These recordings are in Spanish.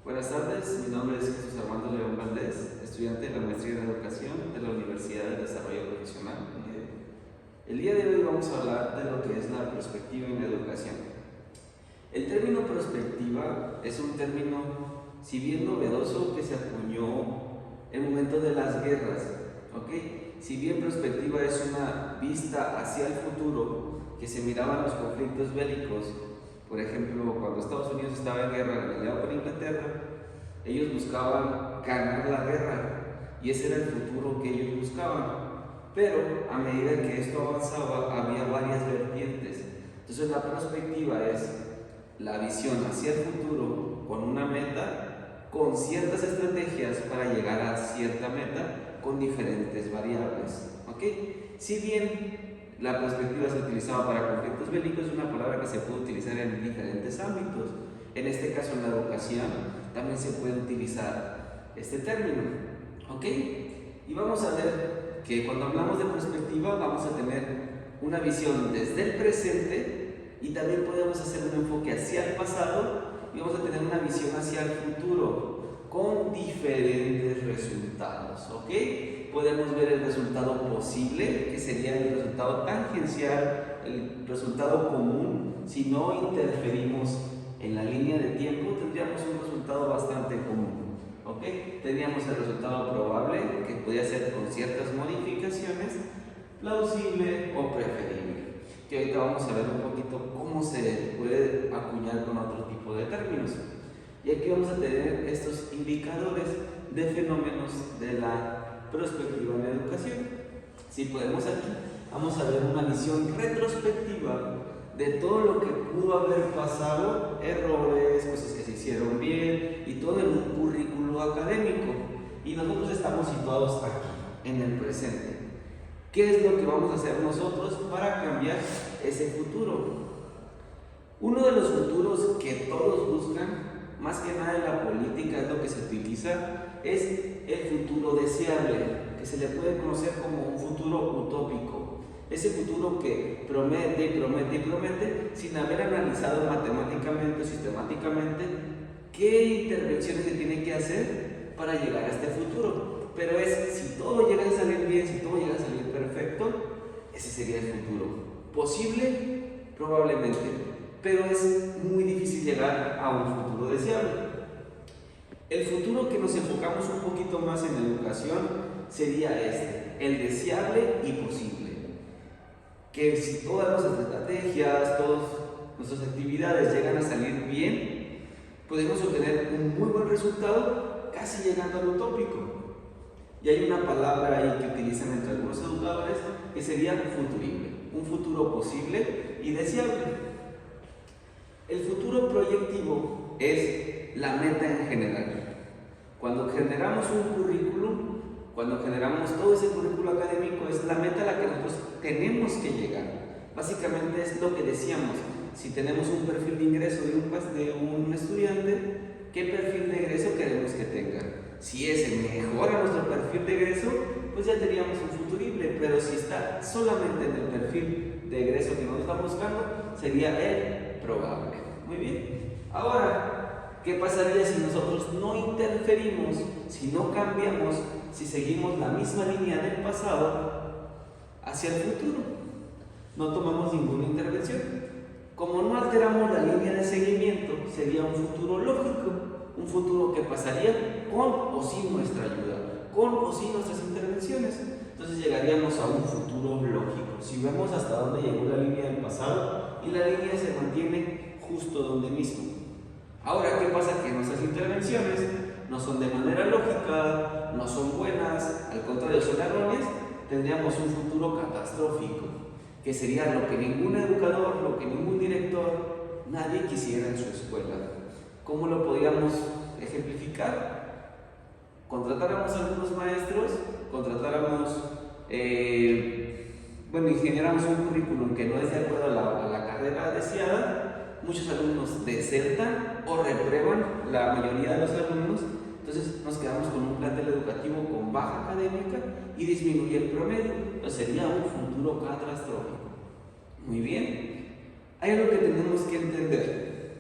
Buenas tardes, mi nombre es Jesús Armando León Valdés, estudiante de la Maestría en Educación de la Universidad de Desarrollo Profesional. El día de hoy vamos a hablar de lo que es la perspectiva en la educación. El término perspectiva es un término, si bien novedoso, que se acuñó en el momento de las guerras, ¿ok? Si bien perspectiva es una vista hacia el futuro, que se miraban los conflictos bélicos. Por ejemplo, cuando Estados Unidos estaba en guerra, aliado con Inglaterra, ellos buscaban ganar la guerra y ese era el futuro que ellos buscaban. Pero a medida que esto avanzaba, había varias vertientes. Entonces la perspectiva es la visión hacia el futuro con una meta, con ciertas estrategias para llegar a cierta meta, con diferentes variables. ¿Ok? Si bien la perspectiva se utilizaba para conflictos bélicos, es una palabra que se puede utilizar en diferentes ámbitos. En este caso, en la educación, también se puede utilizar este término. ¿Ok? Y vamos a ver que cuando hablamos de perspectiva, vamos a tener una visión desde el presente y también podemos hacer un enfoque hacia el pasado y vamos a tener una visión hacia el futuro con diferentes resultados. ¿Ok? Podemos ver el resultado posible, que sería el resultado tangencial, el resultado común. Si no interferimos en la línea de tiempo, tendríamos un resultado bastante común. ¿Ok? Tendríamos el resultado probable, que podría ser con ciertas modificaciones, plausible o preferible. Que ahorita vamos a ver un poquito cómo se puede acuñar con otro tipo de términos. Y aquí vamos a tener estos indicadores de fenómenos de la perspectiva en la educación. Si podemos aquí, vamos a ver una visión retrospectiva de todo lo que pudo haber pasado, errores, cosas que se hicieron bien y todo en un currículo académico. Y nosotros estamos situados aquí, en el presente. ¿Qué es lo que vamos a hacer nosotros para cambiar ese futuro? Uno de los futuros que todos buscan, más que nada en la política es lo que se utiliza, es el futuro deseable, que se le puede conocer como un futuro utópico. Ese futuro que promete y promete y promete sin haber analizado matemáticamente o sistemáticamente qué intervenciones se tienen que hacer para llegar a este futuro. Pero es, si todo llega a salir bien, si todo llega a salir perfecto, ese sería el futuro. ¿Posible? Probablemente. Pero es muy difícil llegar a un futuro deseable. El futuro que nos enfocamos un poquito más en la educación sería este, el deseable y posible. Que si todas nuestras estrategias, todas nuestras actividades llegan a salir bien, podemos obtener un muy buen resultado casi llegando al utópico. Y hay una palabra ahí que utilizan entre algunos educadores que sería futurible, un futuro posible y deseable. El futuro proyectivo es la meta en general. Cuando generamos un currículum, cuando generamos todo ese currículo académico, es la meta a la que nosotros tenemos que llegar. Básicamente es lo que decíamos, si tenemos un perfil de ingreso de un estudiante, ¿qué perfil de egreso queremos que tenga? Si ese mejora nuestro perfil de egreso, pues ya teníamos un futurible, pero si está solamente en el perfil de egreso que nos estamos buscando, sería el probable. Muy bien. Ahora, ¿qué pasaría si nosotros no interferimos, si no cambiamos, si seguimos la misma línea del pasado hacia el futuro? No tomamos ninguna intervención. Como no alteramos la línea de seguimiento, sería un futuro lógico, un futuro que pasaría con o sin nuestra ayuda, con o sin nuestras intervenciones. Entonces llegaríamos a un futuro lógico. Si vemos hasta dónde llegó la línea del pasado y la línea se mantiene justo donde mismo. Ahora, ¿qué pasa? Que nuestras intervenciones no son de manera lógica, no son buenas, al contrario, son erróneas, tendríamos un futuro catastrófico, que sería lo que ningún educador, lo que ningún director, nadie quisiera en su escuela. ¿Cómo lo podríamos ejemplificar? Contratáramos a algunos maestros, ingeniáramos un currículum que no es de acuerdo a la carrera deseada, muchos alumnos desertan o reprueban, la mayoría de los alumnos, entonces nos quedamos con un plantel educativo con baja académica y disminuye el promedio, entonces sería un futuro catastrófico. Muy bien, hay algo que tenemos que entender,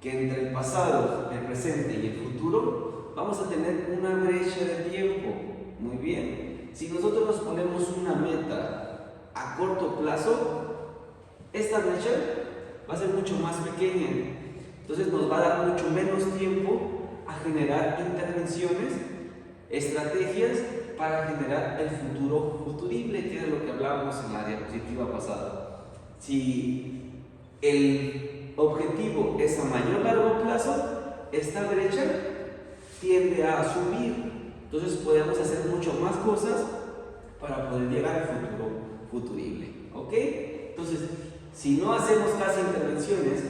que entre el pasado, el presente y el futuro vamos a tener una brecha de tiempo. Muy bien, si nosotros nos ponemos una meta a corto plazo, esta brecha va a ser mucho más pequeña, entonces nos va a dar mucho menos tiempo a generar intervenciones, estrategias para generar el futuro futurible, que es lo que hablábamos en la diapositiva pasada. Si el objetivo es a mayor o largo plazo, esta brecha tiende a subir, entonces podemos hacer mucho más cosas para poder llegar al futuro futurible, ¿ok? Entonces, si no hacemos casi intervenciones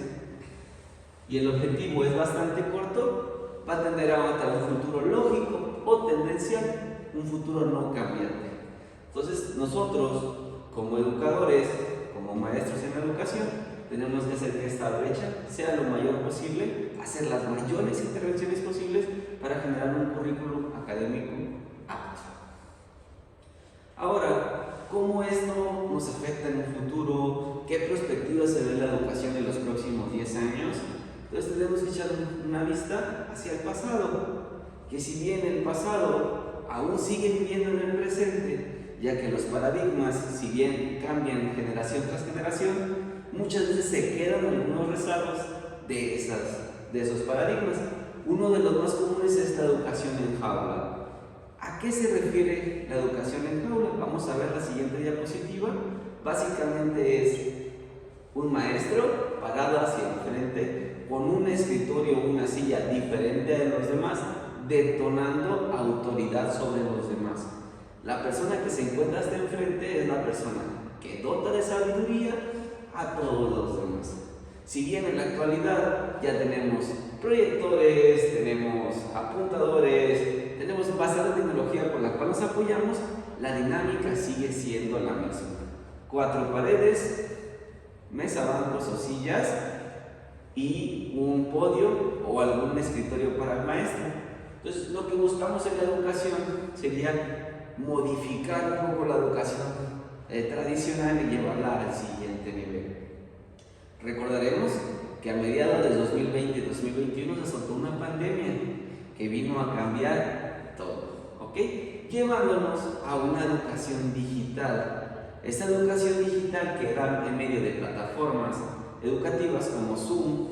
y el objetivo es bastante corto, va a tender a tener un futuro lógico o tendencial, un futuro no cambiante. Entonces, nosotros como educadores, como maestros en la educación, tenemos que hacer que esta brecha sea lo mayor posible, hacer las mayores intervenciones posibles para generar un currículum académico apto. Ahora, ¿cómo esto nos afecta en un futuro? ¿Qué perspectiva se ve en la educación en los próximos 10 años? Entonces tenemos que echar una vista hacia el pasado, que si bien el pasado aún sigue viviendo en el presente, ya que los paradigmas, si bien cambian generación tras generación, muchas veces se quedan algunos rezagos de esos paradigmas. Uno de los más comunes es la educación en jaula. ¿A qué se refiere la educación en jaula? Vamos a ver la siguiente diapositiva. Básicamente es un maestro parado hacia enfrente con un escritorio o una silla diferente de los demás, detonando autoridad sobre los demás. La persona que se encuentra hasta enfrente es la persona que dota de sabiduría a todos los demás. Si bien en la actualidad ya tenemos proyectores, tenemos apuntadores, tenemos bastante tecnología con la cual nos apoyamos, la dinámica sigue siendo la misma. 4 paredes, mesa, bancos o sillas y un podio o algún escritorio para el maestro. Entonces, lo que buscamos en la educación sería modificar un poco la educación tradicional y llevarla al siguiente nivel. Recordaremos que a mediados del 2020 y 2021 se azotó una pandemia que vino a cambiar todo, ¿ok? Llevándonos a una educación digital. Esta educación digital que era en medio de plataformas educativas como Zoom,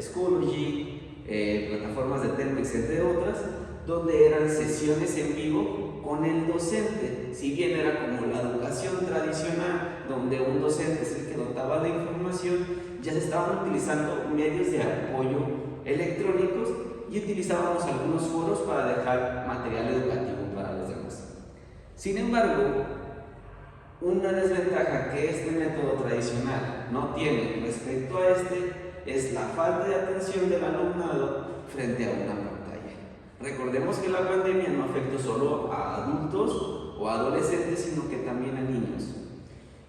Schoology, plataformas de Telmex, entre otras, donde eran sesiones en vivo con el docente. Si bien era como la educación tradicional, donde un docente es el que dotaba de información, ya se estaban utilizando medios de apoyo electrónicos y utilizábamos algunos foros para dejar material educativo para los demás. Sin embargo, una desventaja que este método tradicional no tiene respecto a este es la falta de atención del alumnado frente a una pantalla. Recordemos que la pandemia no afectó solo a adultos o a adolescentes, sino que también a niños.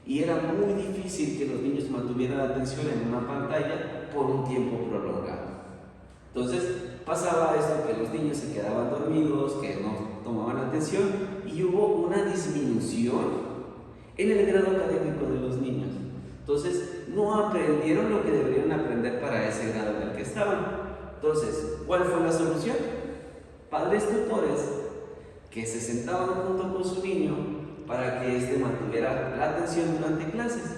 Y era muy difícil que los niños mantuvieran la atención en una pantalla por un tiempo prolongado. Entonces pasaba esto, que los niños se quedaban dormidos, que no tomaban atención, y hubo una disminución en el grado académico de los niños. Entonces no aprendieron lo que deberían aprender para ese grado en el que estaban. Entonces, ¿cuál fue la solución? Padres tutores que se sentaban junto con su niño para que éste mantuviera la atención durante clases.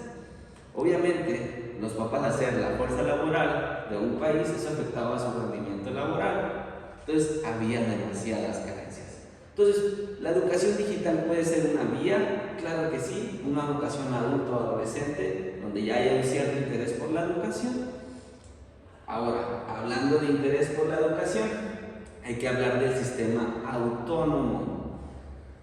Obviamente, los papás, al ser la fuerza laboral de un país, eso afectaba a su rendimiento laboral. Entonces, había demasiadas carencias. Entonces, ¿la educación digital puede ser una vía? Claro que sí, una educación adulto-adolescente, donde ya haya un cierto interés por la educación. Ahora, hablando de interés por la educación, hay que hablar del sistema autónomo.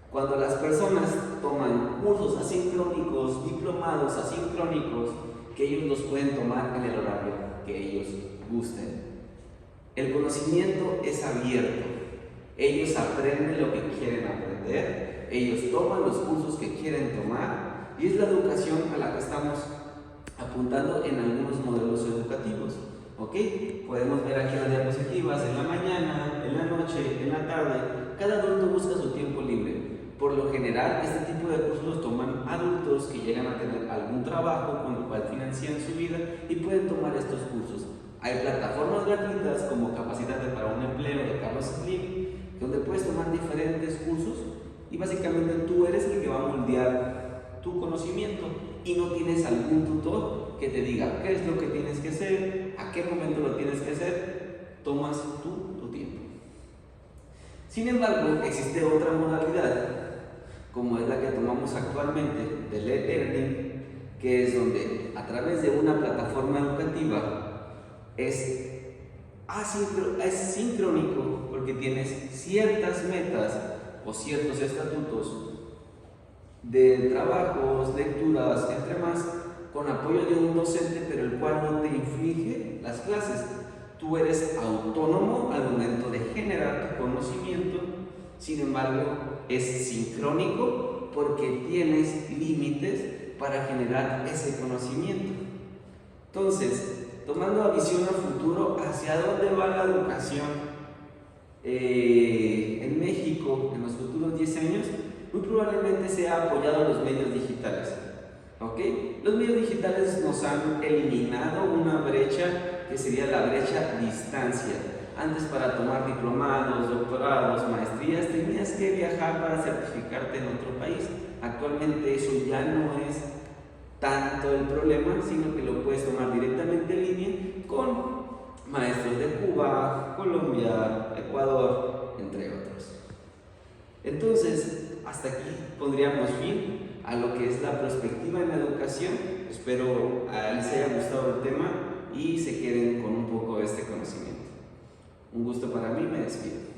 Cuando las personas toman cursos asincrónicos, diplomados asincrónicos, que ellos los pueden tomar en el horario que ellos gusten. El conocimiento es abierto. Ellos aprenden lo que quieren aprender, ellos toman los cursos que quieren tomar, y es la educación a la que estamos apuntando en algunos modelos educativos. ¿Ok? Podemos ver aquí las diapositivas en la mañana, en la noche, en la tarde. Cada adulto busca su tiempo libre. Por lo general, este tipo de cursos los toman adultos que llegan a tener algún trabajo con el cual financian su vida y pueden tomar estos cursos. Hay plataformas gratuitas como Capacítate para un Empleo de Carlos Slim, donde puedes tomar diferentes cursos y básicamente tú eres el que va a moldear tu conocimiento y no tienes algún tutor que te diga qué es lo que tienes que hacer, a qué momento lo tienes que hacer, tomas tú tu tiempo. Sin embargo, existe otra modalidad, como es la que tomamos actualmente del e-learning, que es donde a través de una plataforma educativa es sincrónico, porque tienes ciertas metas o ciertos estatutos de trabajos, lecturas, entre más, con apoyo de un docente, pero el cual no te inflige las clases. Tú eres autónomo al momento de generar tu conocimiento, sin embargo, es sincrónico porque tienes límites para generar ese conocimiento. Entonces, tomando la visión a futuro, ¿hacia dónde va la educación en México en los futuros 10 años? Muy probablemente sea apoyado a los medios digitales. ¿Ok? Los medios digitales nos han eliminado una brecha que sería la brecha distancia. Antes, para tomar diplomados, doctorados, maestrías, tenías que viajar para certificarte en otro país. Actualmente eso ya no es tanto el problema, sino que lo puedes tomar directamente en línea con maestros de Cuba, Colombia, Ecuador, entre otros. Entonces, hasta aquí pondríamos fin a lo que es la perspectiva en la educación. Espero les haya gustado el tema y se queden con un poco de este conocimiento. Un gusto para mí, me despido.